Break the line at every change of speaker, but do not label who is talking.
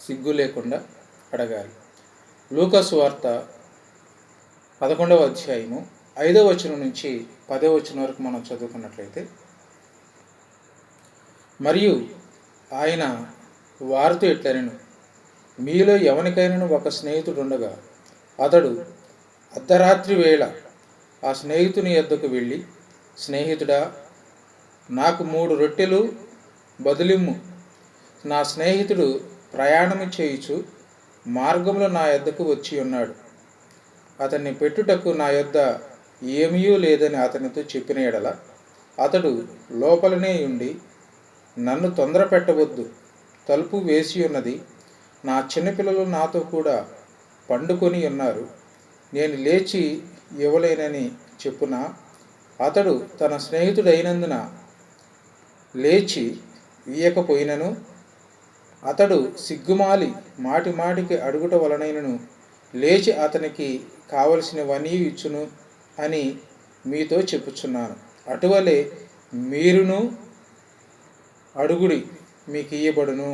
సిగ్గు లేకుండా అడగాలి. లూకా సువార్త 11వ అధ్యాయము 5వ వచనం నుంచి 10వ వచనం వరకు మనం చదువుకున్నట్లయితే, మరియు ఆయన వారితో ఇట్లనెను, మీలో ఎవరికైనా ఒక స్నేహితుడు ఉండగా అతడు అర్ధరాత్రి వేళ ఆ స్నేహితుని యొద్దకు వెళ్ళి, స్నేహితుడా, నాకు 3 రొట్టెలు బదులిమ్ము, నా స్నేహితుడు ప్రయాణము చేయుచు మార్గంలో నా యొద్దకు వచ్చి ఉన్నాడు, అతన్ని పెట్టుటకు నా యొద్ద ఏమీ లేదని అతనితో చెప్పిన ఎడల, అతడు లోపలనే ఉండి, నన్ను తొందర పెట్టవద్దు, తలుపు వేసి ఉన్నది, నా చిన్నపిల్లలు నాతో కూడా పండుకొని ఉన్నారు, నేను లేచి ఇవ్వలేనని చెప్పున, అతడు తన స్నేహితుడైనందున లేచి ఇయ్యకపోయినను, అతడు సిగ్గుమాలి మాటి మాటికి అడుగుట వలనైనను లేచి అతనికి కావలసినవన్నీ ఇచ్చును అని మీతో చెప్పుచున్నాను. అటువలే మీరును అడుగుడి, మీకు ఇయ్యబడును.